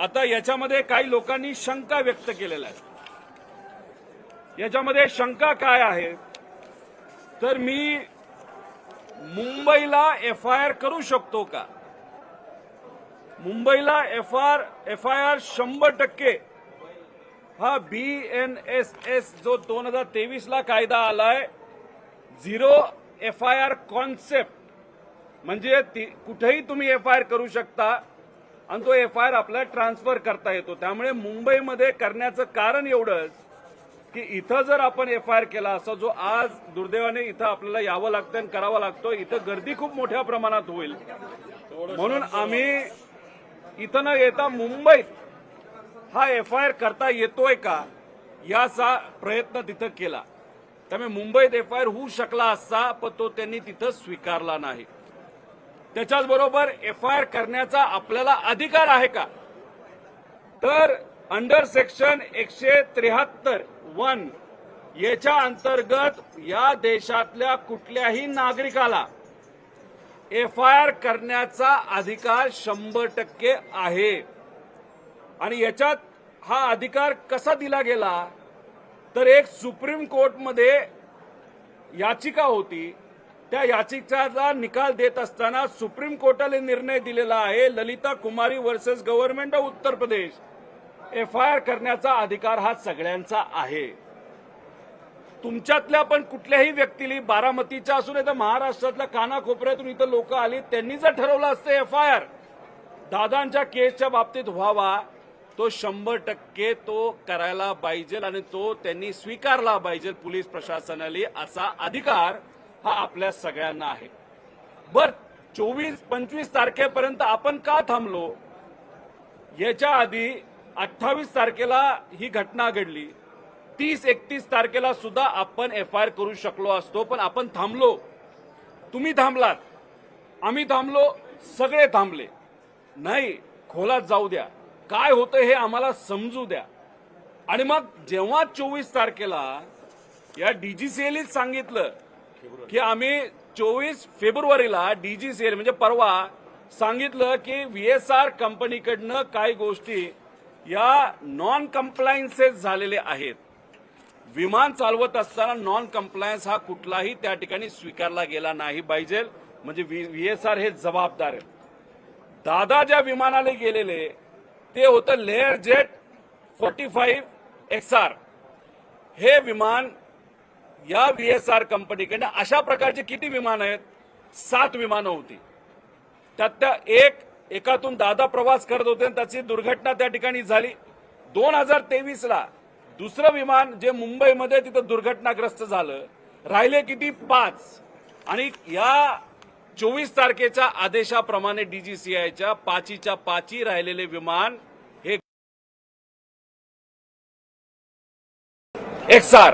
आता याच्यामध्ये काही लोकांनी शंका व्यक्त केलेल्या आहेत। याच्यामध्ये शंका काय आहे तर मी मुंबईला FIR करू शकतो का? मुंबईला FIR 100% हा BNSS जो 2023 ला कायदा आलाय, झिरो FIR कॉन्सेप्ट, म्हणजे कुठेही तुम्ही FIR करू शकता आणि तो FIR आपल्याला ट्रान्सफर करता येतो। त्यामुळे मुंबईमध्ये करण्याचं कारण एवढंच की इथं जर आपण FIR केला असं जो आज दुर्दैवाने इथं आपल्याला यावं लागतं आणि करावं लागतं, इथं गर्दी खूप मोठ्या प्रमाणात होईल, म्हणून आम्ही इथं न येता मुंबईत हा FIR करता येतोय का याचा प्रयत्न तिथं केला। त्यामुळे मुंबईत FIR होऊ शकला असता, पण तो त्यांनी तिथं स्वीकारला नाही। त्याच्याच बरोबर FIR करण्याचा आपल्याला अधिकार आहे का, तर अंडर सेक्शन 173(1) याच्या अंतर्गत या देशातल्या कुठल्याही नागरिकाला FIR करण्याचा अधिकार 100% आहे। आणि याच्यात हा अधिकार कसा दिला गेला तर एक सुप्रीम कोर्टमध्ये याचिका होती, त्या याचिकेचा निकाल देत असताना सुप्रीम कोर्टाने निर्णय दिलेला आहे, ललिता कुमारी versus government of Uttar Pradesh, FIR करण्याचा अधिकार हा सगळ्यांचा आहे। तुमच्यातल्या पण कुठल्याही व्यक्तीला, बारामतीच्या असू नये तर महाराष्ट्रातल्या कानाकोपऱ्यातून इथं लोक आली, त्यांनी जर ठरवलं असतं FIR दादांच्या केसच्या बाबतीत व्हावा, तो 100% तो करायला पाहिजे आणि तो त्यांनी स्वीकारला पाहिजे पोलीस प्रशासनाला। असा अधिकार हा आपल्या सगळ्यांना आहे। बर 24-25 तारखेपर्यंत आपण का थांबलो? याच्या आधी 28 तारखेला ही घटना घडली, 30-31 तारखेला सुद्धा आपण FIR करू शकलो असतो, पण आपण थांबलो। तुम्ही थांबलात, आम्ही थांबलो, सगळे थांबले। नाही, खोलात जाऊ द्या, काय होतं हे आम्हाला समजू द्या। आणि मग जेव्हा 24 तारखेला या DGCLनीच सांगितलं की आम्ही 24 फेब्रुवारीला DGCL म्हणजे परवा सांगितलं की VSR कंपनीकडनं काही गोष्टी या नॉन कम्प्लायन्सेस झालेले आहेत। विमान चालवत असताना नॉन कम्प्लायन्स हा कुठलाही त्या ठिकाणी स्वीकारला गेला नाही पाहिजे, म्हणजे VSR हे जबाबदार आहे। दादा ज्या विमानाने गेलेले ते होतं लेअर जेट 45 XR। हे विमान या VSR कंपनीकडे अशा प्रकारचे किती विमान आहेत? 7 विमानं होती, त्यात एकातून दादा प्रवास करत होते आणि त्याची दुर्घटना त्या ठिकाणी झाली। 2023 ला दुसरं विमान जे मुंबईमध्ये तिथं दुर्घटनाग्रस्त झालं, राहिले किती? 5। आणि या 24 तारखेच्या आदेशाप्रमाणे DGCIच्या 5च्या 5 राहिलेले विमान हे XR।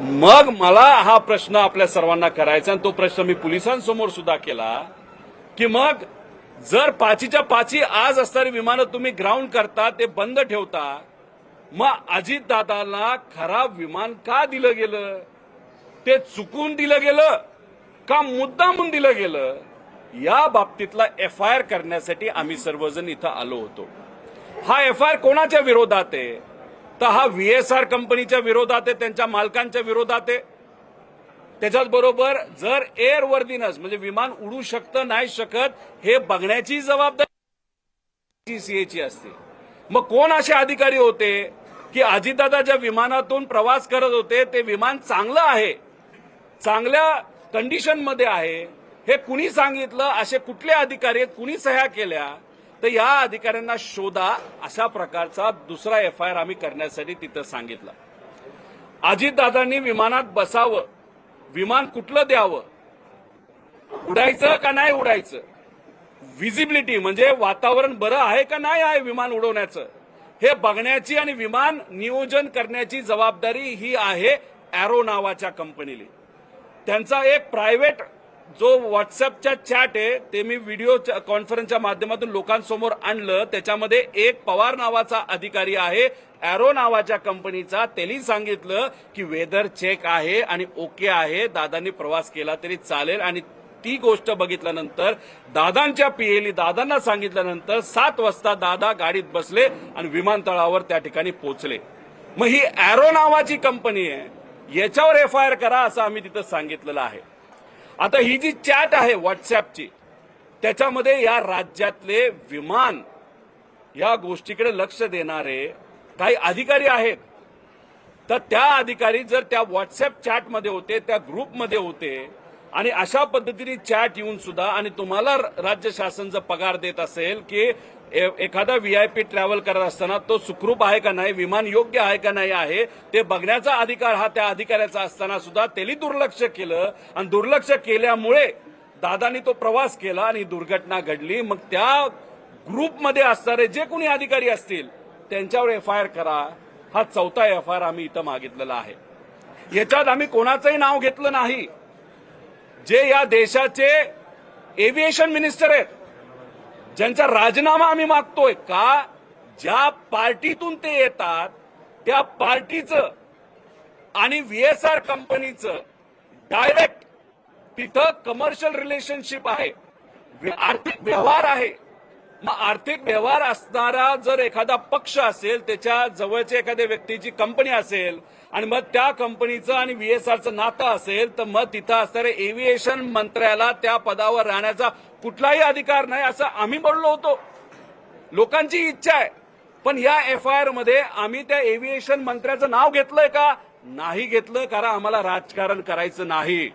मग मला हा प्रश्न आपल्या सर्वांना करायचा आणि तो प्रश्न मी पोलिसांसमोर सुद्धा केला की मग जर 5च्या 5 आज असणारी विमानं तुम्ही ग्राउंड करता, ते बंद ठेवता, मग अजितदादांना खराब विमान का दिलं गेलं? ते चुकून दिलं गेलं का मुद्दामून दिलं गेलं? या बाबतीतला FIR करण्यासाठी आम्ही सर्वजण इथं आलो होतो। हा FIR कोणाच्या विरोधात आहे? तर हा VSR कंपनीच्या विरोधात आहे, त्यांच्या मालकांच्या विरोधात आहे। त्याच्याच बरोबर जर एअरवर्दीनेस म्हणजे विमान उडू शकतं नाही शकत हे बघण्याची जबाबदारी DGCAची असते। मग कोण असे अधिकारी होते की अजितदादा ज्या विमानातून प्रवास करत होते ते विमान चांगलं आहे, चांगल्या कंडिशनमध्ये आहे, हे कुणी सांगितलं? असे कुठले अधिकारी आहेत, कुणी सह्या केल्या? तर या अधिकाऱ्यांना शोधा। अशा प्रकारचा दुसरा FIR आम्ही करण्यासाठी तिथं सांगितलं। अजितदादांनी विमानात बसावं, विमान कुठलं द्यावं, उडायचं का नाही उडायचं, व्हिजिबिलिटी म्हणजे वातावरण बरं आहे का नाही आहे विमान उडवण्याचं, हे बघण्याची आणि विमान नियोजन करण्याची जबाबदारी ही आहे एरो नावाच्या कंपनीला। त्यांचा एक प्रायव्हेट जो व्हॉट्सअपच्या चॅट आहे ते मी व्हिडिओ कॉन्फरन्सच्या माध्यमातून लोकांसमोर आणलं। त्याच्यामध्ये एक पवार नावाचा अधिकारी आहे एरो नावाच्या कंपनीचा, त्यांनी सांगितलं की वेदर चेक आहे आणि ओके आहे, दादांनी प्रवास केला तरी चालेल आणि ती गोष्ट बघितल्यानंतर दादांच्या पीएली दादांना सांगितल्यानंतर 7 वाजता दादा गाडीत बसले आणि विमानतळावर त्या ठिकाणी पोहोचले. मग ही एरो नावाची कंपनी आहे, याच्यावर एफआयआर करा असं आम्ही तिथं सांगितलेलं आहे. आता ही जी चॅट आहे व्हॉट्सअपची, त्याच्यामध्ये या राज्यातले विमान या गोष्टीकडे लक्ष देणारे काही अधिकारी आहेत. तर त्या अधिकारी जर त्या व्हॉट्सअप चॅटमध्ये होते, त्या ग्रुपमध्ये होते आणि अशा पद्धतीने चॅट येऊन सुद्धा, आणि तुम्हाला राज्य शासन जर पगार देत असेल की एखादा व्हीआयपी ट्रॅव्हल करत असताना तो सुखरूप आहे का नाही, विमान योग्य आहे का नाही आहे ते बघण्याचा अधिकार हा त्या अधिकाऱ्याचा असताना सुद्धा त्यांनी दुर्लक्ष केलं आणि दुर्लक्ष केल्यामुळे दादांनी तो प्रवास केला आणि दुर्घटना घडली. मग त्या ग्रुपमध्ये असणारे जे कोणी अधिकारी असतील त्यांच्यावर एफआयआर करा. हा 4था एफआयआर आम्ही इथं मागितलेला आहे. याच्यात आम्ही कोणाचंही नाव घेतलं नाही. जे या देशाचे एव्हिएशन मिनिस्टर आहेत, ज्यांचा राजीनामा आम्ही मागतोय, का ज्या पार्टीतून ते येतात त्या पार्टीचं आणि व्हीएसआर कंपनीचं डायरेक्ट तिथं कमर्शियल रिलेशनशिप आहे, आर्थिक व्यवहार आहे. मग आर्थिक व्यवहार असणारा जर एखादा पक्ष असेल, त्याच्या जवळच्या एखाद्या व्यक्तीची कंपनी असेल आणि मग त्या कंपनीचं आणि व्हीएसआरचं नातं असेल, तर मग तिथं असणाऱ्या एव्हिएशन मंत्र्याला त्या पदावर राहण्याचा कुठलाही अधिकार नाही असं आम्ही बोललो होतो. लोकांची इच्छा आहे. पण या एफआयआर मध्ये आम्ही त्या एव्हिएशन मंत्र्याचं नाव घेतलंय का? नाही घेतलं, कारण आम्हाला राजकारण करायचं नाही.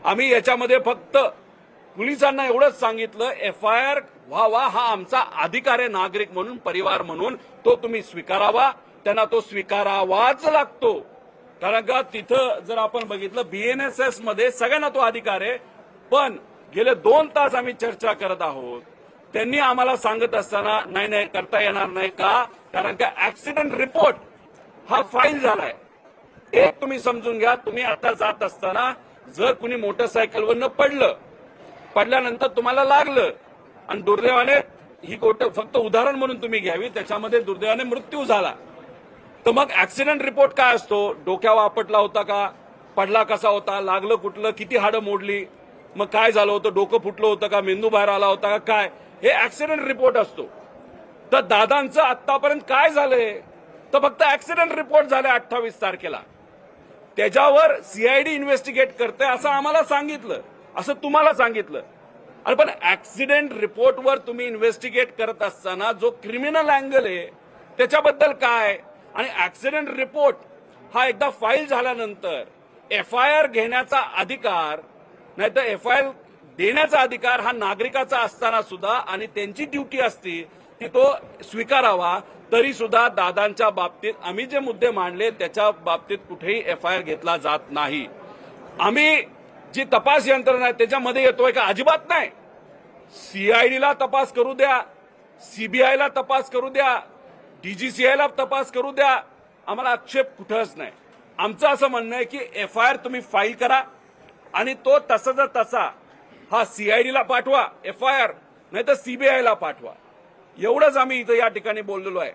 आम्ही याच्यामध्ये फक्त पोलिसांना एवढंच सांगितलं, एफआयआर व्हावा हा आमचा अधिकार आहे, नागरिक म्हणून, परिवार म्हणून तो तुम्ही स्वीकारावा. त्यांना तो स्वीकारावाच लागतो. कारण का तिथं जर आपण बघितलं बीएनएसएस मध्ये सगळ्यांना तो अधिकार आहे. पण गेले 2 तास आम्ही चर्चा करत आहोत. त्यांनी आम्हाला सांगत असताना नाही करता येणार नाही का? कारण का ऍक्सिडेंट रिपोर्ट हा फाईल झालाय. एक तुम्ही समजून घ्या, तुम्ही आता जात असताना जर कुणी मोटरसायकलवरनं पडल्यानंतर तुम्हाला लागलं आणि दुर्दैवाने, ही गोष्ट फक्त उदाहरण म्हणून तुम्ही घ्यावी, त्याच्यामध्ये दुर्दैवाने मृत्यू झाला, तर मग ऍक्सिडेंट रिपोर्ट काय असतो? डोक्यावर आपटला होता का? पडला कसा होता? लागलं कुठलं? किती हाडं मोडली? मग काय झालं होतं? डोकं फुटलं होतं का? मेंदू बाहेर आला होता का? काय हे ऍक्सिडेंट रिपोर्ट असतो. तर दादांचं आतापर्यंत काय झालंय? तर फक्त ऍक्सिडेंट रिपोर्ट झाले 28 तारखेला. त्याच्यावर सीआयडी इन्व्हेस्टिगेट करते असं आम्हाला सांगितलं, असं तुम्हाला सांगितलं. अरे पण ऍक्सिडेंट रिपोर्टवर तुम्ही इन्व्हेस्टिगेट करत असताना जो क्रिमिनल अँगल आहे त्याच्याबद्दल काय? आणि ऍक्सिडेंट रिपोर्ट हा एकदा फाईल झाल्यानंतर एफआयआर घेण्याचा अधिकार, नाही तर एफआयआर देण्याचा अधिकार हा नागरिकाचा असताना सुद्धा, आणि त्यांची ड्युटी असते की तो स्वीकारावा. तरी सुद्धा दादांच्या बाबतीत आम्ही जे मुद्दे मांडले त्याच्या बाबतीत कुठेही एफआयआर घेतला जात नाही. आम्ही जी तपास यंत्रणा आहे त्याच्यामध्ये येतोय का? अजिबात नाही. सीआयडीला तपास करू द्या, सीबीआयला तपास करू द्या, डीजीसीआयला तपास करू द्या, आम्हाला आक्षेप कुठंच नाही. आमचं असं म्हणणं आहे की एफआयआर तुम्ही फाईल करा आणि तो तसाचा तसा हा सीआयडीला पाठवा एफआयआर, नाही तर सीबीआयला पाठवा. एवढंच आम्ही इथं या ठिकाणी बोललेलो आहे.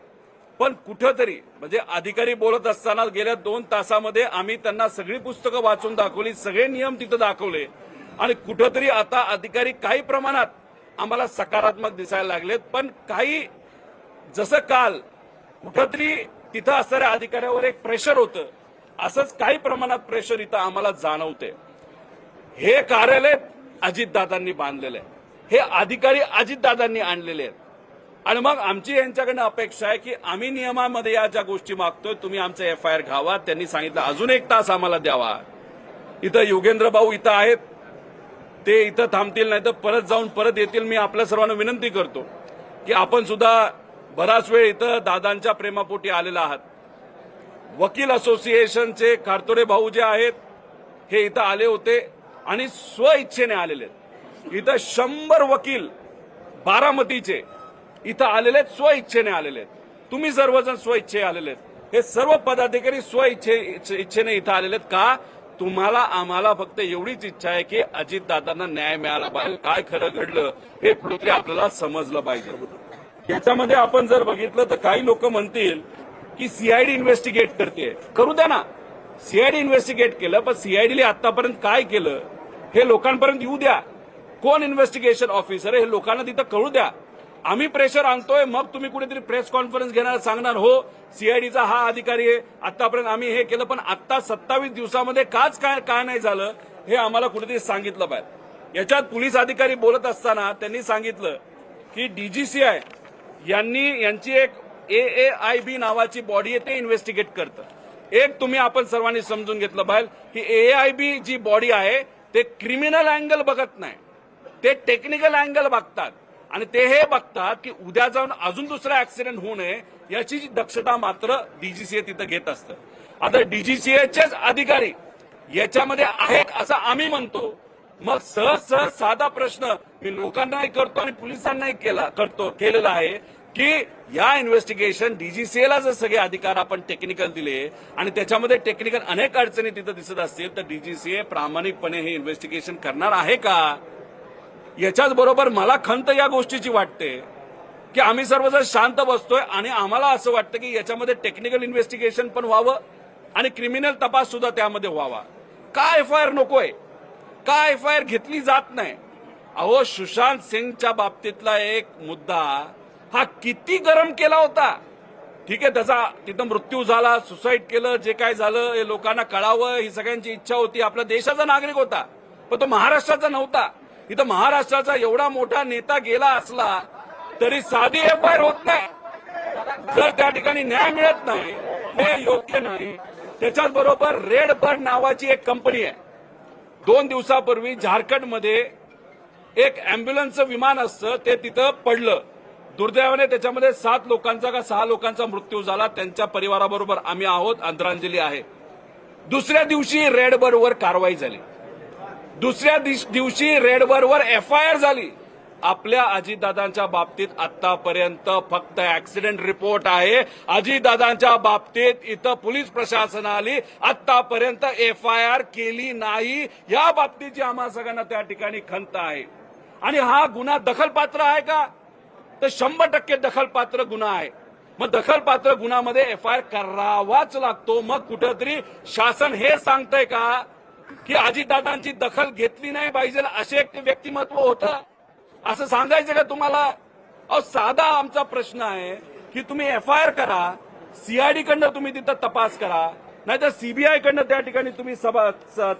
पण कुठंतरी म्हणजे अधिकारी बोलत असताना गेल्या 2 तासामध्ये आम्ही त्यांना सगळी पुस्तकं वाचून दाखवली, सगळे नियम तिथं दाखवले, आणि कुठंतरी आता अधिकारी काही प्रमाणात आम्हाला सकारात्मक दिसायला लागलेत. पण काही जसं काल कुठंतरी तिथं असणाऱ्या अधिकाऱ्यावर एक प्रेशर होतं, असंच काही प्रमाणात प्रेशर इथं आम्हाला जाणवते. हे कार्यालय अजितदादांनी बांधलेलं आहे, हे अधिकारी अजितदादांनी आणलेले आहेत. आणि मग आमची यांच्याकडनं अपेक्षा आहे की आम्ही नियमामध्ये या ज्या गोष्टी मागतोय तुम्ही आमचं एफआयआर घ्यावा. त्यांनी सांगितलं अजून 1 तास आम्हाला द्यावा. इथं योगेंद्र भाऊ इथं आहेत, ते इथं थांबतील, नाही तर परत जाऊन परत येतील. मी आपल्या सर्वांना विनंती करतो की आपण सुद्धा बराच वेळ इथं दादांच्या प्रेमापोटी आलेला आहात. वकील असोसिएशनचे खारतोडे भाऊ जे आहेत हे इथं आले होते आणि स्वइच्छेने आलेले आहेत. इथं 100 वकील बारामतीचे इथं आलेले आहेत, स्वइच्छेने आलेले आहेत. तुम्ही सर्वजण स्वइच्छे आलेले आहेत. हे सर्व पदाधिकारी स्वइच्छेने इथं आलेले आहेत. का? तुम्हाला आम्हाला फक्त एवढीच इच्छा आहे की अजितदादांना न्याय मिळाला पाहिजे. काय खरं घडलं हे कुठेतरी आपल्याला समजलं पाहिजे. याच्यामध्ये आपण जर बघितलं तर काही लोक म्हणतील की सीआयडी इन्व्हेस्टिगेट करते. करू द्या ना, सीआयडी इन्व्हेस्टिगेट केलं, पण सीआयडीने आतापर्यंत काय केलं हे लोकांपर्यंत येऊ द्या. कोण इन्व्हेस्टिगेशन ऑफिसर हे लोकांना तिथं कळू द्या. आम्ही प्रेशर आणतोय, मग तुम्ही कुठेतरी प्रेस कॉन्फरन्स घेणार, सांगणार हो सीआयडीचा हा अधिकारी आहे, आतापर्यंत आम्ही हे केलं, पण आता 27 दिवसामध्ये काय नाही झालं हे आम्हाला कुठेतरी सांगितलं पाहिजे. याच्यात पोलीस अधिकारी बोलत असताना त्यांनी सांगितलं की डीजीसीआय यांची एक AAIB नावाची बॉडी आहे, ते इन्व्हेस्टिगेट करतं. एक तुम्ही आपण सर्वांनी समजून घेतलं पाहिजे की AAIB जी बॉडी आहे ते क्रिमिनल अँगल बघत नाही, ते टेक्निकल अँगल बघतात आणि ते हे बघतात की उद्या जाऊन अजून दुसरा ऍक्सिडेंट होऊ नये याची दक्षता मात्र डीजीसीए तिथं घेत असतं. आता डीजीसीएचेच अधिकारी याच्यामध्ये आहेत असं आम्ही म्हणतो. मग सहज साधा प्रश्न मी लोकांनाही करतो आणि पोलिसांनाही केलेला आहे की या इन्व्हेस्टिगेशन डीजीसीएला जर सगळे अधिकार आपण टेक्निकल दिले आणि त्याच्यामध्ये टेक्निकल अनेक अडचणी तिथं दिसत असतील तर डीजीसीए प्रामाणिकपणे हे इन्व्हेस्टिगेशन करणार आहे का? याच्याच बरोबर मला खंत या गोष्टीची वाटते की आम्ही सर्वजण शांत बसतोय आणि आम्हाला असं वाटतं की याच्यामध्ये टेक्निकल इन्व्हेस्टिगेशन पण व्हावं आणि क्रिमिनल तपास सुद्धा त्यामध्ये व्हावा. का FIR नकोय? का FIR घेतली जात नाही? अहो, सुशांत सिंगच्या बाबतीतला एक मुद्दा हा किती गरम केला होता. ठीक आहे, त्याचा तिथं मृत्यू झाला, सुसाईड केलं, जे काय झालं हे लोकांना कळावं ही सगळ्यांची इच्छा होती. आपला देशाचा नागरिक होता, पण तो महाराष्ट्राचा नव्हता. इथं महाराष्ट्राचा एवढा मोठा नेता गेला असला तरी साधी FIR होत नाही. जर त्या ठिकाणी न्याय मिळत नाही हे योग्य नाही. त्याच्याच बरोबर रेड बर्ड नावाची एक कंपनी आहे. 2 दिवसापूर्वी झारखंडमध्ये एक अँब्युलन्सचं विमान असतं ते तिथं पडलं. दुर्दैवाने त्याच्यामध्ये 7 लोकांचा का 6 लोकांचा मृत्यू झाला. त्यांच्या परिवाराबरोबर आम्ही आहोत, आदरांजली आहे. दुसऱ्या दिवशी रेड बर्डवर कारवाई झाली. दुसऱ्या दिवशी रेड बर्डवर FIR झाली. आपल्या अजितदादांच्या बाबतीत आतापर्यंत फक्त ऍक्सिडेंट रिपोर्ट आहे. अजितदादांच्या बाबतीत इथं पोलीस प्रशासनाने आतापर्यंत FIR केली नाही. या बाबतीची आम्हा सगळ्यांना त्या ठिकाणी खंत आहे. आणि हा गुन्हा दखलपात्र आहे का? तर 100% दखलपात्र गुन्हा आहे. मग दखलपात्र गुन्ह्यामध्ये FIR करावाच लागतो. मग कुठेतरी शासन हे सांगतंय का की अजितदादांची दखल घेतली नाही पाहिजे असे एक व्यक्तिमत्व होतं असं सांगायचं का तुम्हाला? अहो, साधा आमचा प्रश्न आहे की तुम्ही FIR करा, CID कडनं तुम्ही तिथं तपास करा, नाहीतर CBI कडनं त्या ठिकाणी तुम्ही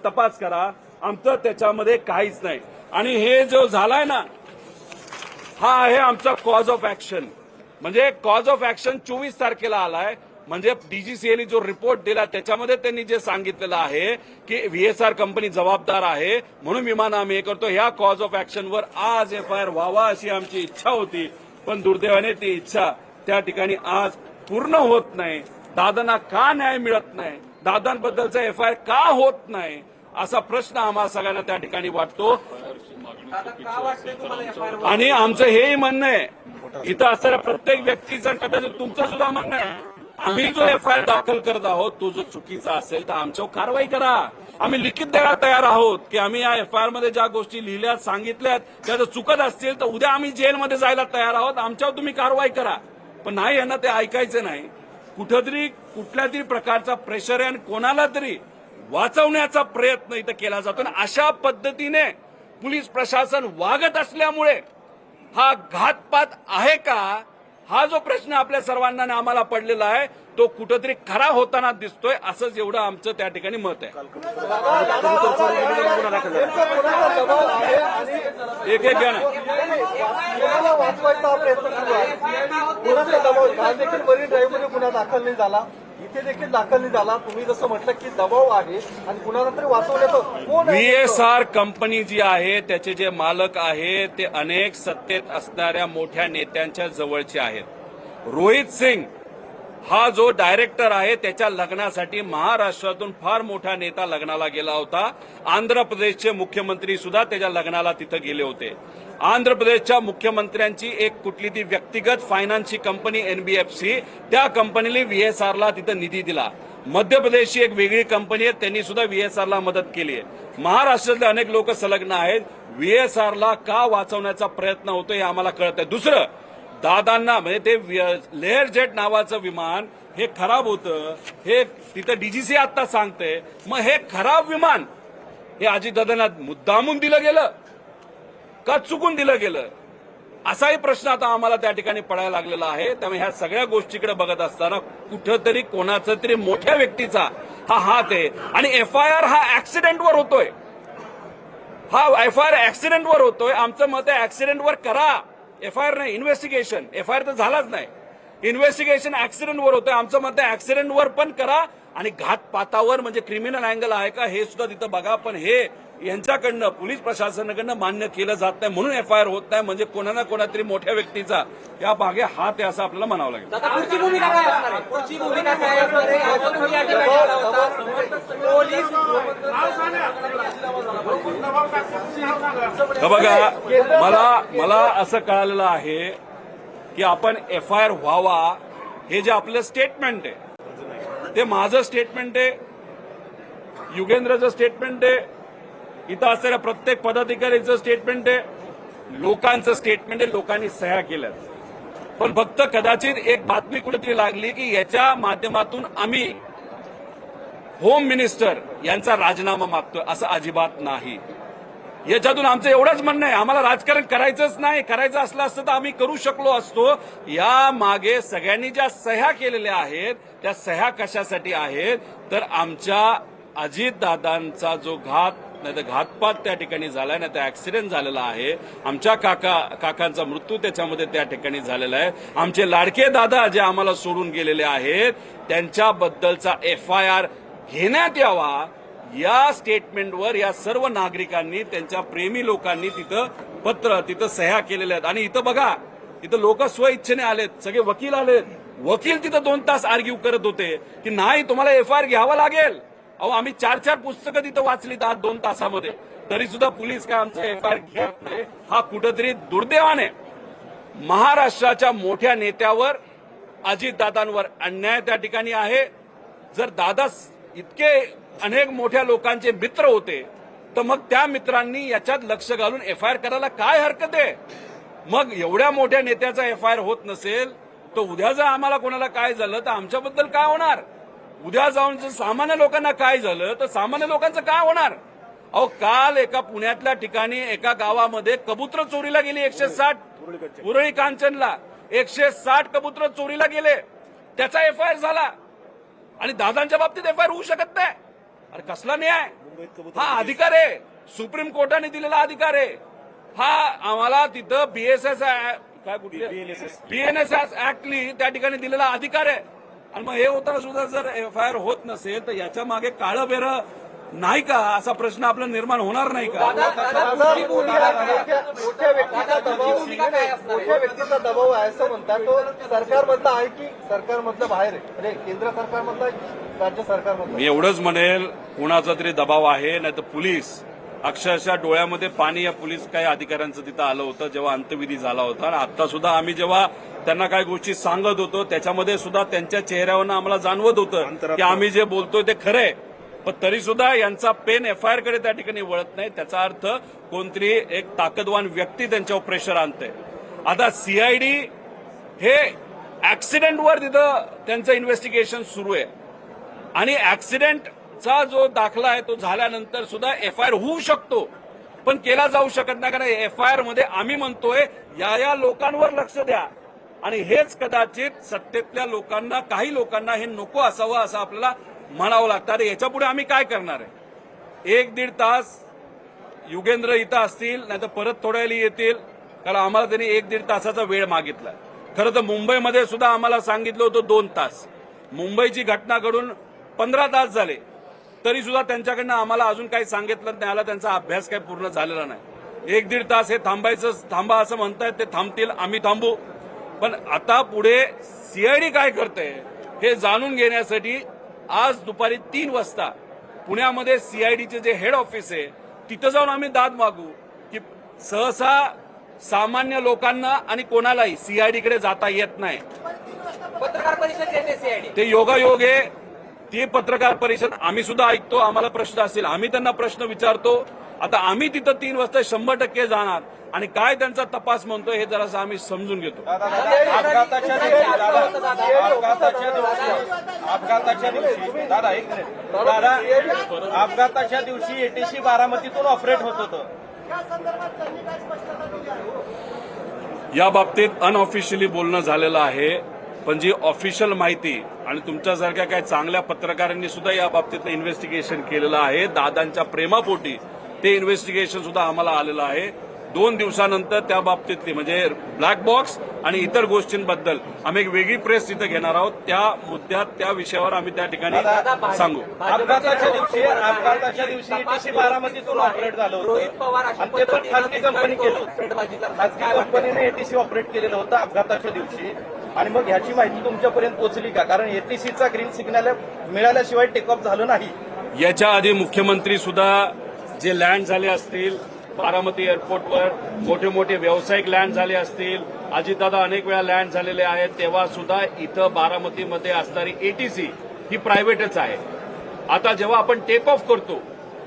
तपास करा. आमचं त्याच्यामध्ये काहीच नाही. आणि हे जो झालाय ना हा आहे आमचा कॉज ऑफ ऍक्शन. म्हणजे कॉज ऑफ ऍक्शन 24 तारखेला आलाय. म्हणजे डीजीसीएने जो रिपोर्ट दिला त्याच्यामध्ये त्यांनी जे सांगितलेलं आहे की VSR कंपनी जबाबदार आहे म्हणून विमान आम्ही हे करतो. ह्या कॉज ऑफ ऍक्शनवर आज FIR व्हावा अशी आमची इच्छा होती, पण दुर्दैवाने ती इच्छा त्या ठिकाणी आज पूर्ण होत नाही. दादांना का न्याय मिळत नाही, दादांबद्दलचा FIR का होत नाही असा प्रश्न आम्हाला सगळ्यांना त्या ठिकाणी वाटतो. आणि आमचं हेही म्हणणं आहे इथं असणाऱ्या प्रत्येक व्यक्तीचं, कदाचित तुमचं सुद्धा म्हणणं आहे, आम्ही जो FIR दाखल करत आहोत तो जो चुकीचा असेल तर आमच्यावर कारवाई करा. आम्ही लिखित द्यायला तयार आहोत की आम्ही या FIR मध्ये ज्या गोष्टी लिहिल्यात सांगितल्यात त्या जर चुकत असतील तर उद्या आम्ही जेलमध्ये जायला तयार आहोत, आमच्यावर तुम्ही कारवाई करा. पण नाही, यांना ते ऐकायचं नाही. कुठंतरी कुठल्या तरी प्रकारचा प्रेशर आहे आणि कोणाला तरी वाचवण्याचा प्रयत्न इथं केला जातो. आणि अशा पद्धतीने पोलीस प्रशासन वागत असल्यामुळे हा घातपात आहे का हा जो प्रश्न आपल्या सर्वांना आम्हाला पडलेला आहे तो कुठंतरी खरा होताना दिसतोय. असंच एवढं आमचं त्या ठिकाणी मत आहे. एक घ्या ना. गुन्हा दाखल नाही झाला, इथे देखील दाखल नाही झाला. तुम्ही जसं म्हटलं की दबाव आहे आणि कुणाला तरी वाचवण्याचं कोण? VSR कंपनी जी आहे त्याचे जे मालक आहे ते अनेक सत्तेत असणाऱ्या मोठ्या नेत्यांच्या जवळचे आहेत. रोहित सिंग हा जो डायरेक्टर आहे त्याच्या लग्नासाठी महाराष्ट्रातून फार मोठा नेता लग्नाला गेला होता. आंध्र प्रदेशचे मुख्यमंत्री सुद्धा त्याच्या लग्नाला तिथं गेले होते. आंध्र प्रदेशच्या मुख्यमंत्र्यांची एक कुठली ती व्यक्तिगत फायनान्सची कंपनी NBFC त्या कंपनीने VSRला तिथं निधी दिला. मध्य प्रदेशची एक वेगळी कंपनी आहे त्यांनी सुद्धा VSRला मदत केली आहे. महाराष्ट्रातले अनेक लोक संलग्न आहेत. VSRला का वाचवण्याचा प्रयत्न होतो हे आम्हाला कळत आहे. दुसरं, दादांना म्हणजे ते लेअर जेट नावाचं विमान हे खराब होतं हे तिथं DGC आता सांगते. मग हे खराब विमान हे अजितदादांना मुद्दामून दिलं गेलं का चुकून दिलं गेलं, असाही प्रश्न आता आम्हाला त्या ठिकाणी पडायला लागलेला आहे. त्यामुळे ह्या सगळ्या गोष्टीकडे बघत असताना कुठंतरी कोणाचा तरी मोठ्या व्यक्तीचा हा हात आहे. आणि एफआयआर हा ऍक्सिडेंटवर होतोय, हा एफआयआर ऍक्सिडेंटवर होतोय. आमचं मत आहे ऍक्सिडेंटवर करा, एफआयआर नाही, इन्व्हेस्टिगेशन. एफआयआर तर झालाच नाही, इन्व्हेस्टिगेशन ऍक्सिडेंटवर होतोय. आमचं मत आहे ऍक्सिडेंटवर पण करा आणि घातपातावर म्हणजे क्रिमिनल अँगल आहे का हे सुद्धा तिथं बघा. पण हे यांच्याकडनं पोलीस प्रशासनाकडनं मान्य केलं जात नाही म्हणून एफआयआर होत नाही. म्हणजे कोणा ना कोणातरी मोठ्या व्यक्तीचा या मागे हात आहे असं आपल्याला म्हणावं लागेल. पुढची भूमिका काय असणार आहे? पुढची भूमिका काय असणार आहे? आपण तुम्ही या ठिकाणी आला होता. पोलीस हे बघा, मला असं कळालेलं आहे की आपण एफआयआर व्हावा हे जे आपलं स्टेटमेंट आहे ते माझं स्टेटमेंट आहे, युगेंद्रचं स्टेटमेंट आहे, इथं असलेल्या प्रत्येक पदाधिकाऱ्याचं स्टेटमेंट आहे, लोकांचं स्टेटमेंट आहे, लोकांनी सह्या केल्यात. पण फक्त कदाचित एक बातमी कुठेतरी लागली की याच्या माध्यमातून आम्ही होम मिनिस्टर यांचा राजीनामा मागतोय. असं अजिबात नाही. याच्यातून आमचं एवढंच म्हणणं आहे, आम्हाला राजकारण करायचंच नाही. करायचं असलं असतं तर आम्ही करू शकलो असतो. या मागे सगळ्यांनी ज्या सह्या केलेल्या आहेत त्या सह्या कशासाठी आहेत तर आमच्या अजितदादांचा जो घात नाही तर घातपात त्या ठिकाणी झालाय, नाही तर ऍक्सिडेंट झालेला आहे. आमच्या काकांचा मृत्यू त्याच्यामध्ये त्या ठिकाणी झालेला आहे. आमचे लाडके दादा जे आम्हाला सोडून गेलेले आहेत त्यांच्याबद्दलचा एफआयआर घेण्यात यावा या स्टेटमेंटवर या सर्व नागरिकांनी, त्यांच्या प्रेमी लोकांनी तिथं सह्या केलेल्या आहेत. आणि इथं बघा, इथं लोक स्वइच्छेने आलेत, सगळे वकील आलेत. वकील तिथं 2 तास आर्ग्यू करत होते की नाही तुम्हाला एफआयआर घ्यावा लागेल. अहो आम्ही 4 पुस्तकं तिथं वाचलीत आज 2 तासामध्ये, तरी सुद्धा पोलीस काय आमचं एफआयआर घेत नाही. हा कुठेतरी दुर्दैवाने महाराष्ट्राच्या मोठ्या नेत्यावर, अजितदादांवर अन्याय त्या ठिकाणी आहे. जर दादा इतके अनेक मोठ्या लोकांचे मित्र होते तर मग त्या मित्रांनी याच्यात लक्ष घालून एफआयआर करायला काय हरकत आहे. मग एवढ्या मोठ्या नेत्याचा एफआयआर होत नसेल तर उद्या जर आम्हाला कोणाला काय झालं तर आमच्याबद्दल काय होणार. उद्या जाऊन जर सामान्य लोकांना काय झालं तर सामान्य लोकांचं काय होणार. अहो काल एका पुण्यातल्या ठिकाणी एका गावामध्ये कबूतर चोरीला गेली 160, उरळी कांचनला 160 कबूतर चोरीला गेले, त्याचा एफआयआर झाला. आणि दादांच्या बाबतीत एफआयआर होऊ शकत नाही. अरे कसला न्याय. हा अधिकार आहे, सुप्रीम कोर्टाने दिलेला अधिकार आहे. हा आम्हाला तिथं बीएनएस ऍक्टली त्या ठिकाणी दिलेला अधिकार आहे. आणि मग हे होताना सुद्धा जर एफआयआर होत नसेल तर याच्या मागे काळं बेरं नाही का असा प्रश्न आपला निर्माण होणार नाही का. मोठ्या व्यक्तीचा दबाव आहे असं म्हणतात. तो सरकारमधला आहे की सरकारमधलं बाहेर आहे, म्हणजे केंद्र सरकारमधला की राज्य सरकारमधलं. मी एवढंच म्हणेल कुणाचा तरी दबाव आहे, नाही तर पोलीस अक्षरशः डोळ्यामध्ये पाणी या पोलीस काही अधिकाऱ्यांचं तिथं आलं होतं जेव्हा अंत्यविधी झाला होता. आणि आता सुद्धा आम्ही जेव्हा त्यांना काही गोष्टी सांगत होतो त्याच्यामध्ये सुद्धा त्यांच्या चेहऱ्यावरनं आम्हाला जाणवत होतं की आम्ही जे बोलतोय ते खरंय. पण तरी सुद्धा यांचा पेन एफआयआर कडे त्या ठिकाणी वळत नाही. त्याचा अर्थ कोणतरी एक ताकदवान व्यक्ती त्यांच्यावर प्रेशर आणते. आता सीआयडी हे ऍक्सिडेंटवर तिथं त्यांचं इन्व्हेस्टिगेशन सुरू आहे आणि ऍक्सिडेंटचा जो दाखला आहे तो झाल्यानंतर सुद्धा एफआयआर होऊ शकतो पण केला जाऊ शकत नाही. कारण एफआयआर मध्ये आम्ही म्हणतोय या लोकांवर लक्ष द्या आणि हेच कदाचित सत्तेतल्या लोकांना, काही लोकांना हे नको असावं असं आपल्याला म्हणावं लागतं. अरे याच्या पुढे आम्ही काय करणार आहे. 1-1.5 तास युगेंद्र इथं असतील नाही तर परत थोड्या वेळी येतील, कारण आम्हाला त्यांनी 1-1.5 तासाचा वेळ मागितला. खरं तर मुंबईमध्ये सुद्धा आम्हाला सांगितलं होतं 2 तास. मुंबईची घटना घडून 15 तास झाले तरी सुद्धा त्यांच्याकडनं आम्हाला अजून काही सांगितलं नाही आला. त्यांचा अभ्यास काही पूर्ण झालेला नाही. 1-1.5 तास हे थांबा असं म्हणतायत, ते थांबतील, आम्ही थांबू. पण आता पुढे सीआयडी काय करते हे जाणून घेण्यासाठी आज दुपारी 3 वाजता पुण्यामध्ये सीआयडीचे जे हेड ऑफिस आहे तिथं जाऊन आम्ही दाद मागू की सहसा सामान्य लोकांना आणि कोणालाही सीआयडीकडे जाता येत नाही. पत्रकार परिषद घेते सीआयडी. ते योगायोग आहे. ती पत्रकार परिषद आम्ही सुद्धा ऐकतो. आम्हाला प्रश्न असतील आम्ही त्यांना प्रश्न विचारतो. आता आम्ही तिथं 3 वाजता 100% जाणार आणि काय त्यांचा तपास म्हणतोय हे जरासं आम्ही समजून घेतो. अपघाताच्या दिवशी एटीसी बारामतीतून ऑपरेट होत होतं या संदर्भात त्यांनी काय स्पष्टता दिली आहे? या बाबतीत अनऑफिशियली बोलणं झालेलं आहे, पण जी ऑफिशियल माहिती आणि तुमच्यासारख्या काही चांगल्या पत्रकारांनी सुद्धा या बाबतीतलं इन्व्हेस्टिगेशन केलेलं आहे. दादांच्या प्रेमापोटी ते इन्व्हेस्टिगेशन सुद्धा आम्हाला आलेलं आहे. 2 दिवसानंतर त्या बाबतीतली म्हणजे ब्लॅक बॉक्स आणि इतर गोष्टींबद्दल आम्ही एक वेगळी प्रेस तिथं घेणार आहोत. त्या मुद्द्यात त्या विषयावर आम्ही त्या ठिकाणी सांगू. अपघाताच्या दिवशी ETC बारामतीतून ऑपरेट झालं रोहित होतं पवार अशा आणि ते पण पद्धतीने खाजगी कंपनी केलं. थेटबाजी करतात. खाजगी कंपनीने ETC ऑपरेट केलेलं होतं अपघाताच्या दिवशी. आणि मग ह्याची माहिती तुमच्यापर्यंत पोहोचली का? कारण ETCचा ग्रीन सिग्नल मिळाल्याशिवाय टेकऑफ झालं नाही. याच्या आधी मुख्यमंत्री सुद्धा जे लँड झाले असतील बारामती एअरपोर्टवर, मोठे मोठे व्यावसायिक लँड झाले असतील, अजितदादा अनेक वेळा लँड झालेले आहेत, तेव्हा सुद्धा इथं बारामतीमध्ये असणारी ETC ही प्रायव्हेटच आहे. आता जेव्हा आपण टेक ऑफ करतो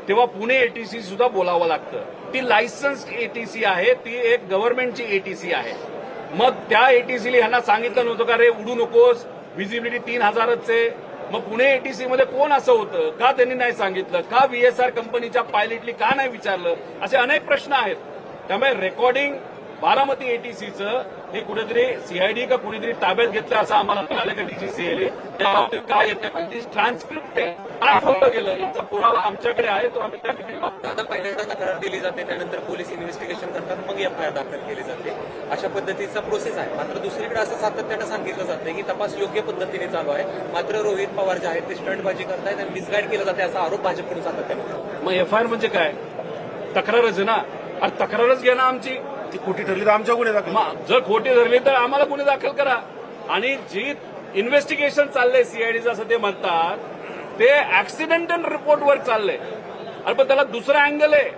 तेव्हा पुणे ETC सुद्धा बोलावं लागतं. ती लायसन्स ETC आहे, ती एक गव्हर्नमेंटची ETC आहे. मग त्या ETCला ह्यांना सांगितलं नव्हतं का रे उडू नकोस, व्हिजिबिलिटी 3000च आहे. मग पुणे ETC मध्ये कोण असं होतं, का त्यांनी नाही सांगितलं, का VSR कंपनीच्या पायलटली का नाही विचारलं, असे अनेक प्रश्न आहेत. त्यामुळे रेकॉर्डिंग बारामती ETCचं हे कुठेतरी CID का कुणीतरी ताब्यात घेतलं असं आम्हाला मिळालं का DGCA त्या बाबतीत काय येतं ट्रान्सक्रिप्ट आठवलं गेलं, याचा पुरावा आमच्याकडे आहे, तो आम्ही त्या ठिकाणी वापरतो. आता पहिल्यांदा तक्रार दिली जाते, त्यानंतर पोलीस इन्व्हेस्टिगेशन करतात, मग FIR दाखल केली जाते. अशा पद्धतीचा प्रोसेस आहे. मात्र दुसरीकडे असं सातत्यानं सांगितलं जातं की तपास योग्य पद्धतीने चालू आहे. मात्र रोहित पवार जे आहेत ते स्टंटबाजी करतायत आणि मिसगाईड केलं जाते असा आरोप भाजपकडून सातत्याने होतो. मग FIR म्हणजे काय? तक्रारच आहे ना. अरे तक्रारच घ्या ना आमची. ती खोटी ठरली तर आमच्या गुन्हे दाखल. जर खोटी धरली तर आम्हाला गुन्हे दाखल करा. आणि जी इन्व्हेस्टिगेशन चाललंय CIDचं असं ते म्हणतात, ते ऍक्सिडेंटल रिपोर्टवर चाललंय. अरे पण त्याला दुसरा अँगल आहे,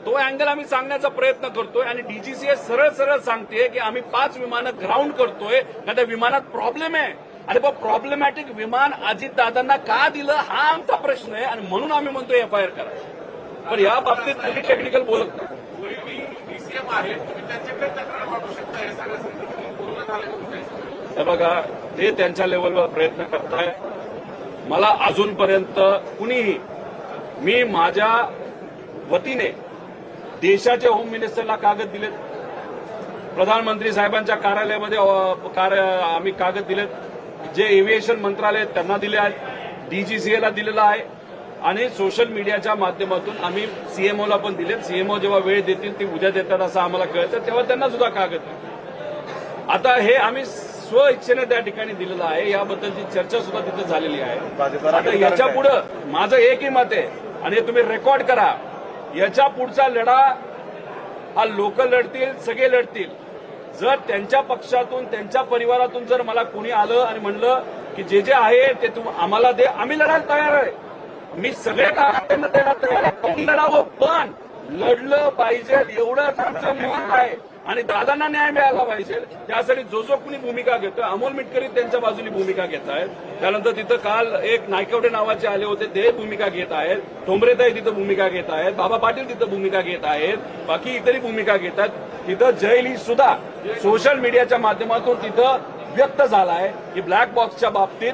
तो अँगल आम्ही सांगण्याचा प्रयत्न करतोय. आणि DGCA सरळ सरळ सांगते की आम्ही 5 विमानं ग्राउंड करतोय का त्या विमानात प्रॉब्लेम आहे. अरे पण प्रॉब्लेमॅटिक विमान अजितदादांना का दिलं हा आमचा प्रश्न आहे, आणि म्हणून आम्ही म्हणतोय FIR करा. पण या बाबतीत काही टेक्निकल बोलत नाही. हे बघा, ते त्यांच्या लेवलवर प्रयत्न करताय. मला अजूनपर्यंत कुणीही, मी माझ्या वतीने देशाच्या होम मिनिस्टरला कागद दिलेत, प्रधानमंत्री साहेबांच्या कार्यालयामध्ये आम्ही कागद दिलेत, जे एव्हिएशन मंत्रालय त्यांना दिले आहेत, DGCA दिलेलं आहे, आणि सोशल मीडियाच्या माध्यमातून आम्ही CMOला पण दिलेत. CMO जेव्हा वेळ देतील ती उद्या देतात असं आम्हाला कळतं, तेव्हा त्यांना सुद्धा कागद दिले. आता हे आम्ही स्व इच्छेने त्या ठिकाणी दिलेलं आहे. याबद्दलची चर्चा सुद्धा तिथे झालेली आहे. आता याच्या पुढं माझं एकही मत आहे, आणि हे तुम्ही रेकॉर्ड करा, याच्या पुढचा लढा हा लोक लढतील, सगळे लढतील. जर त्यांच्या पक्षातून त्यांच्या परिवारातून जर मला कोणी आलं आणि म्हणलं की जे जे आहे ते आम्हाला दे, आम्ही लढायला तयार आहे. मी सगळे त्यांना देण्यात तयार आहे. लढावं, पण लढलं पाहिजे एवढंच आमचं मत आहे. आणि दादांना न्याय मिळाला पाहिजे, त्यासाठी जो जो कुणी भूमिका घेतोय, अमोल मिटकरी त्यांच्या बाजूनी भूमिका घेत आहेत. त्यानंतर तिथं काल एक नायकवडे नावाचे आले होते, ते भूमिका घेत आहेत. ठोंबरेताई तिथं भूमिका घेत आहेत. बाबा पाटील तिथं भूमिका घेत आहेत. बाकी इतरही भूमिका घेतात. तिथं जयली सुद्धा सोशल मीडियाच्या माध्यमातून तिथं व्यक्त झालाय की ब्लॅक बॉक्सच्या बाबतीत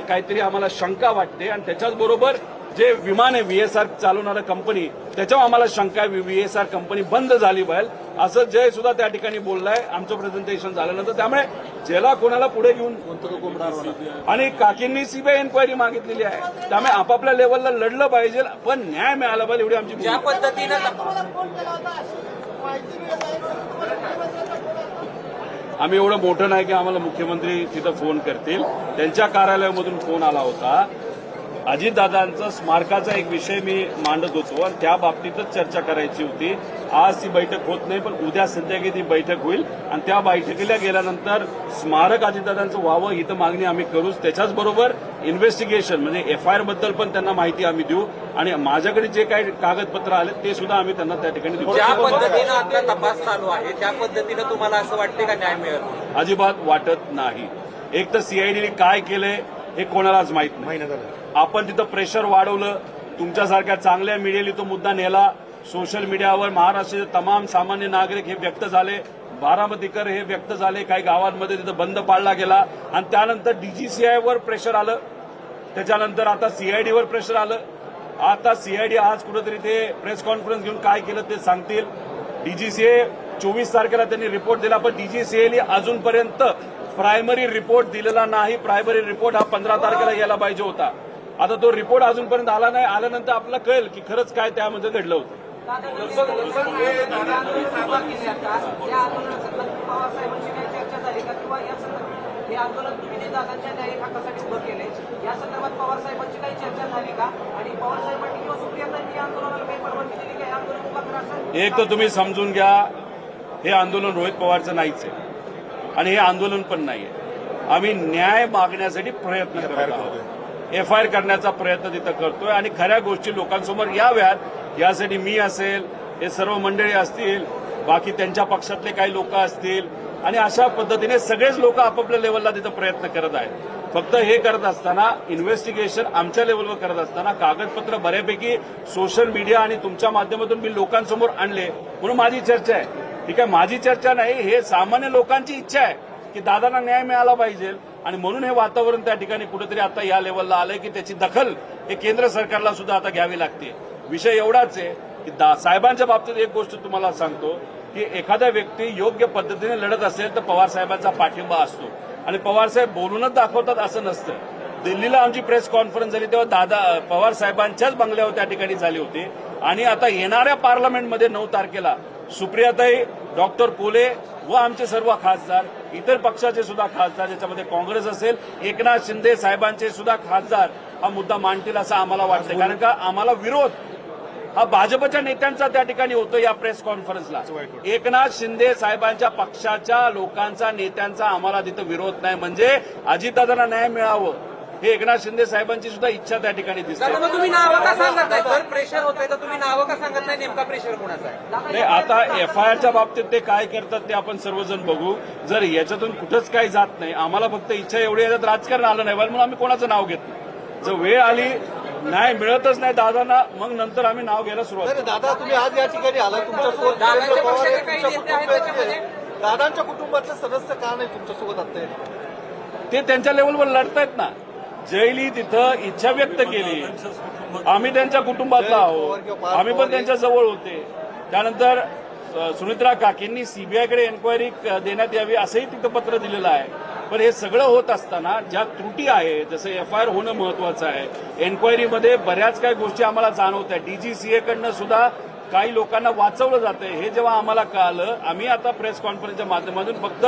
काहीतरी आम्हाला शंका वाटते, आणि त्याच्याच बरोबर जे विमान आहे VSR चालवणारं कंपनी, त्याच्यावर आम्हाला शंका आहे VSR कंपनी बंद झाली पाहिजे, असं जय सुद्धा त्या ठिकाणी बोललाय आमचं प्रेझेंटेशन झाल्यानंतर. त्यामुळे ज्याला कोणाला पुढे घेऊन, आणि काकींनी CBI एन्क्वायरी मागितलेली आहे. त्यामुळे आपापल्या लेवलला लढलं पाहिजे, पण न्याय मिळाला पाहिजे एवढी आमची ज्या भूमिका. पद्धतीनं तुम्हाला फोन केला होता, अशी माहिती मिळत आहे का? तुम्हाला मुख्यमंत्र्यांचा फोन आला? आम्ही एवढं मोठं नाही की आम्हाला मुख्यमंत्री तिथं फोन करतील. त्यांच्या कार्यालयामधून फोन आला होता. अजितदादांचा स्मारकाचा एक विषय मी मांडत होतो, आणि त्या बाबतीतच चर्चा करायची होती. आज ती बैठक होत नाही, पण उद्या संध्याकाळी ती बैठक होईल, आणि त्या बैठकीला गेल्यानंतर स्मारक अजितदादांचं व्हावं ही तर मागणी आम्ही करूच. त्याच्याच बरोबर इन्व्हेस्टिगेशन म्हणजे FIR बद्दल पण त्यांना माहिती आम्ही देऊ, आणि माझ्याकडे जे काही कागदपत्र आले ते सुद्धा आम्ही त्यांना त्या ठिकाणी देऊ. ज्या पद्धतीनं आता तपास चालू आहे त्या पद्धतीनं तुम्हाला असं वाटते का न्याय मिळत? अजिबात वाटत नाही. एक तर CIDने काय केलंय हे कोणालाच माहित नाही. महिना झाला. आपण तिथं प्रेशर वाढवलं, तुमच्यासारख्या चांगल्या मीडियाने तो मुद्दा नेला. सोशल मीडियावर महाराष्ट्राचे तमाम सामान्य नागरिक हे व्यक्त झाले, बारामतीकर हे व्यक्त झाले. काही गावांमध्ये तिथं बंद पाडला गेला, आणि त्यानंतर DGCA वर प्रेशर आलं, त्याच्यानंतर आता CID वर प्रेशर आलं. आता सीआयडी आज कुठेतरी ते प्रेस कॉन्फरन्स घेऊन काय केलं ते सांगतील. डीजीसीए 24 तारखेला त्यांनी रिपोर्ट दिला, पण डीजीसीएने अजूनपर्यंत प्रायमरी रिपोर्ट दिलेला नाही. प्रायमरी रिपोर्ट हा 15 तारखेला यायला पाहिजे होता. आता तो रिपोर्ट अजूनपर्यंत आला नाही. आल्यानंतर आपल्याला कळेल की खरंच काय त्यामध्ये घडलं होतं. हे आंदोलन तुम्ही जे दादांच्या न्यायिक हक्कासाठी उभं केले या संदर्भात पवार साहेबांची काही चर्चा झाली का? आणि पवार साहेबांनी किंवा सुप्रियातांनी या आंदोलनाला काही परवानगी दिली का? हे आंदोलन उभा करा. एक तर तुम्ही समजून घ्या, हे आंदोलन रोहित पवारचं नाहीच आहे आणि हे आंदोलन पण नाहीये. आम्ही न्याय मागण्यासाठी प्रयत्न करत आहोत. एफआयआर करण्याचा प्रयत्न तिथं करतोय आणि खऱ्या गोष्टी लोकांसमोर याव्यात यासाठी मी असेल, हे सर्व मंडळी असतील, बाकी त्यांच्या पक्षातले काही लोक असतील आणि अशा पद्धतीने सगळेच लोक आपापल्या लेवलला तिथं प्रयत्न करत आहेत. फक्त हे करत असताना इन्व्हेस्टिगेशन आमच्या लेवलवर करत असताना कागदपत्र बऱ्यापैकी सोशल मीडिया आणि तुमच्या माध्यमातून मी लोकांसमोर आणले म्हणून माझी चर्चा आहे. ठीक आहे, माझी चर्चा नाही, हे सामान्य लोकांची इच्छा आहे की दादांना न्याय मिळाला पाहिजे आणि म्हणून हे वातावरण त्या ठिकाणी कुठेतरी आता या लेवलला आलंय की त्याची दखल हे केंद्र सरकारला सुद्धा आता घ्यावी लागते. विषय एवढाच आहे की साहेबांच्या बाबतीत एक गोष्ट तुम्हाला सांगतो की एखादा व्यक्ती योग्य पद्धतीने लढत असेल तर पवार साहेबांचा पाठिंबा असतो आणि पवार साहेब बोलूनच दाखवतात असं नसतं. दिल्लीला आमची प्रेस कॉन्फरन्स झाली तेव्हा पवार साहेबांच्याच बंगल्यावर त्या ठिकाणी झाली होती आणि आता येणाऱ्या पार्लमेंटमध्ये 9 तारखेला सुप्रियाताई, डॉक्टर कोले व आमचे सर्व खासदार, इतर पक्षाचे सुद्धा खासदार, ज्याच्यामध्ये काँग्रेस असेल, एकनाथ शिंदे साहेबांचे सुद्धा खासदार हा मुद्दा मांडतील असं आम्हाला वाटतं. कारण का आम्हाला विरोध हा भाजपच्या नेत्यांचा त्या ठिकाणी होतो. या प्रेस कॉन्फरन्सला एकनाथ शिंदे साहेबांच्या पक्षाच्या लोकांचा, नेत्यांचा आम्हाला तिथं विरोध नाही. म्हणजे अजितदादांना न्याय मिळावं हे एकनाथ शिंदे साहेबांची सुद्धा इच्छा त्या ठिकाणी दिसते. मग तुम्ही नावं का सांगत नाही? जर प्रेशर होतंय तर तुम्ही नावं का सांगत नाही? नेमका प्रेशर कोणाचा आहे? नाही, आता एफआयआरच्या बाबतीत ते काय करतात ते आपण सर्वजण बघू. जर याच्यातून कुठंच काही जात नाही, आम्हाला फक्त इच्छा एवढी याच्यात राजकारण आलं नाही म्हणून आम्ही कोणाचं नाव घेत नाही. जर वेळ आली, नाही मिळतच नाही दादांना, मग नंतर आम्ही नाव घ्यायला सुरुवात करू. दादा तुम्ही आज या ठिकाणी आला, तुमच्यासोबत दादांच्या पवार पक्षाचे आहेत, काही तुमच्या नेते आहेत कुटुंबातले त्याच्यामध्ये? दादांच्या कुटुंबातले सदस्य का नाही तुमच्यासोबत आता? ते त्यांच्या लेवलवर लढतायत ना. जयली तिथं इच्छा व्यक्त केली, आम्ही त्यांच्या कुटुंबातला आहोत, आम्ही पण त्यांच्या जवळ होते. त्यानंतर सुनित्रा काकींनी सीबीआयकडे एन्क्वायरी देण्यात यावी असंही तिथं पत्र दिलेलं आहे. पण हे सगळं होत असताना ज्या त्रुटी आहे, जसं एफआयआर होणं महत्वाचं आहे, एन्क्वायरीमध्ये बऱ्याच काही गोष्टी आम्हाला जाणवत आहेत. डीजीसीएकडनं सुद्धा काही लोकांना वाचवलं जातंय. हे जेव्हा आम्हाला कळालं, आम्ही आता प्रेस कॉन्फरन्सच्या माध्यमातून फक्त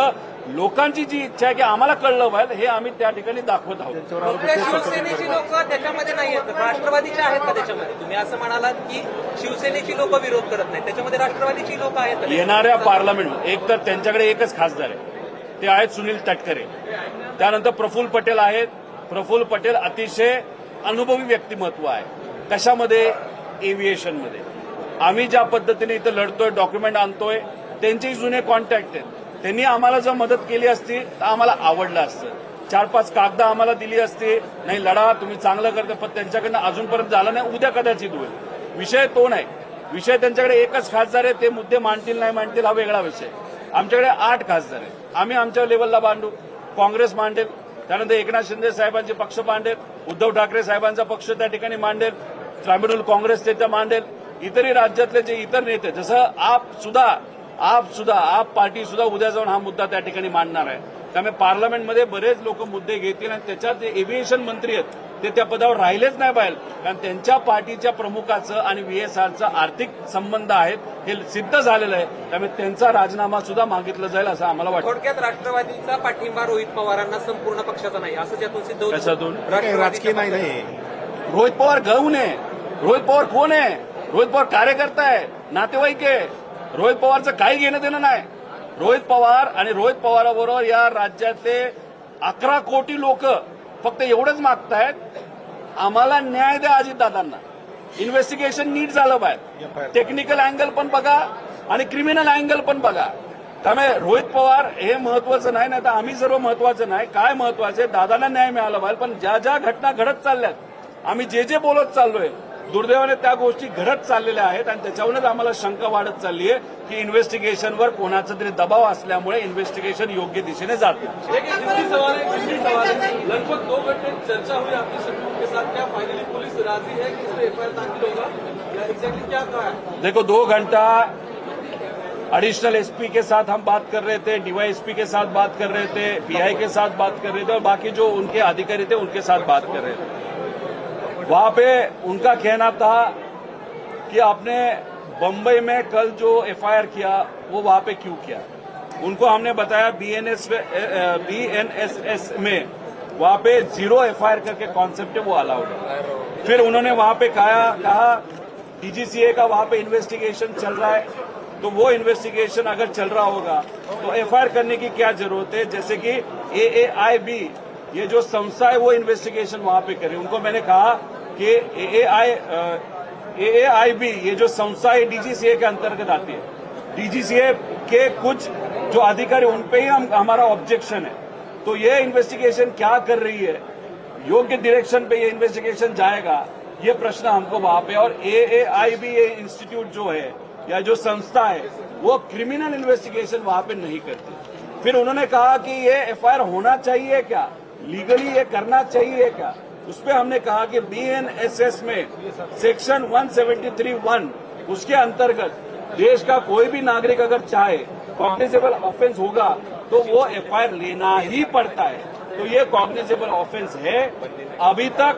लोकांची जी इच्छा आहे की आम्हाला कळलं पाहिजे हे आम्ही त्या ठिकाणी दाखवत आहोत. शिवसेनेची लोक त्याच्यामध्ये नाही आहेत, राष्ट्रवादीचे आहेत का त्याच्यामध्ये? तुम्ही असं म्हणालात की शिवसेनेची लोक विरोध करत नाही, त्याच्यामध्ये राष्ट्रवादीची लोक आहेत का? येणाऱ्या पार्लमेंट एक तर त्यांच्याकडे एकच खासदार आहे, ते आहेत सुनील तटकरे. त्यानंतर प्रफुल्ल पटेल आहेत. प्रफुल्ल पटेल अतिशय अनुभवी व्यक्तिमत्व आहे. कशामध्ये? एव्हिएशनमध्ये. आम्ही ज्या पद्धतीने इथं लढतोय, डॉक्युमेंट आणतोय, त्यांचे जुने कॉन्टॅक्ट आहेत. त्यांनी आम्हाला जर मदत केली असती तर आम्हाला आवडलं असतं. 4-5 कागद आम्हाला दिली असती, नाही लढा तुम्ही चांगलं करता, पण त्यांच्याकडनं अजूनपर्यंत झालं नाही. उद्या कदाचित होईल. विषय तो नाही. विषय त्यांच्याकडे एकच खासदार आहे, ते मुद्दे मांडतील नाही मांडतील हा वेगळा विषय. आमच्याकडे 8 खासदार आहेत. आम्ही आमच्या लेवलला मांडू, काँग्रेस मांडेल, त्यानंतर एकनाथ शिंदे साहेबांचे पक्ष मांडेल, उद्धव ठाकरे साहेबांचा पक्ष त्या ठिकाणी मांडेल, तृणमूल काँग्रेस ते मांडेल, इतरही राज्यातले जे इतर नेते, जसं आप पार्टी सुद्धा उद्या जाऊन हा मुद्दा त्या ठिकाणी मांडणार आहे. त्यामुळे पार्लमेंटमध्ये बरेच लोक मुद्दे घेतील आणि त्याच्यात जे एव्हिएशन मंत्री आहेत ते त्या पदावर राहिलेच नाही पाहिजे, कारण त्यांच्या पार्टीच्या प्रमुखाचं आणि व्हीएसआरचं आर्थिक संबंध आहेत हे सिद्ध झालेलं आहे. त्यामुळे त्यांचा राजीनामा सुद्धा मागितलं जाईल असं आम्हाला वाटतं. थोडक्यात राष्ट्रवादीचा पाठिंबा रोहित पवारांना संपूर्ण पक्षाचा नाही असं त्यातून सिद्ध होतं. कशातून? राजकीय नाही नाही. रोहित पवार गौण आहे. रोहित पवार कोण आहे? रोहित पवार कार्यकर्ता आहे, नातेवाईक आहे. रोहित पवारचं काही घेणं देणं नाही. रोहित पवार आणि रोहित पवाराबरोबर या राज्यातले 11 कोटी लोक फक्त एवढंच मागतायत, आम्हाला न्याय द्या अजितदादांना. इन्व्हेस्टिगेशन नीट झालं पाहिजे, टेक्निकल अँगल पण बघा आणि क्रिमिनल अँगल पण बघा. त्यामुळे रोहित पवार हे महत्वाचं नाही, तर आम्ही सर्व महत्वाचं नाही. काय महत्वाचं आहे? दादांना न्याय मिळाला पाहिजे. पण ज्या ज्या घटना घडत चालल्यात, आम्ही जे बोलत चाललोय दुर्दैवाने त्या गोष्टी घडत चाललेल्या आहेत आणि त्याच्यावरूनच आम्हाला शंका वाढत चालली आहे की इन्व्हेस्टिगेशनवर कोणाचा तरी दबाव असल्यामुळे इन्व्हेस्टिगेशन योग्य दिशेने जात नाही. एक जिद्दी सवाल है लगभग 2 घंटे चर्चा हुई आपकी शत्रुओं के साथ, क्या फाइनली पुलिस राजी है कि इस पर एफआईआर दाखिल होगा या एग्जैक्टली क्या कहा है? देखो 2 घंटा एडिशनल एसपी के साथ हम बात कर रहे थे, डीवाईएसपी के साथ बात कर रहे थे, पीआई के साथ बात कर रहे थे और बाकी जो उनके अधिकारी थे उनके साथ बात कर रहे थे. वहां पे उनका कहना था कि आपने बंबई में कल जो एफआईआर किया वो वहां पे क्यों किया. उनको हमने बताया बीएनएसएस में वहां पे 0 एफआईआर करके कॉन्सेप्ट है वो अलाउड है. फिर उन्होंने वहां पे कहा डीजीसीए का वहां पे इन्वेस्टिगेशन चल रहा है, तो वो इन्वेस्टिगेशन अगर चल रहा होगा तो एफआईआर करने की क्या जरूरत है. जैसे कि एएआईबी ये जो संस्था है वो इन्वेस्टिगेशन वहां पे करे. उनको मैंने कहा कि एएआईबी ये जो संस्था है डीजीसीए के अंतर्गत आती है. डीजीसीए के कुछ जो अधिकारी उन पे ही हमारा ऑब्जेक्शन है. तो ये इन्वेस्टिगेशन क्या कर रही है, योग्य डायरेक्शन पे ये इन्वेस्टिगेशन जाएगा, ये प्रश्न हमको वहां पे. और एएआईबी ये इंस्टीट्यूट जो है या जो संस्था है वो क्रिमिनल इन्वेस्टिगेशन वहां पे नहीं करती. फिर उन्होंने कहा कि ये एफआईआर होना चाहिए क्या, लीगली ये करना चाहिए क्या. उस पर हमने कहा कि बीएनएसएस में सेक्शन 173(1) उसके अंतर्गत देश का कोई भी नागरिक अगर चाहे कॉग्निजेबल ऑफेंस होगा तो वो एफआईआर लेना ही पड़ता है. तो ये कॉग्निजेबल ऑफेंस है. अभी तक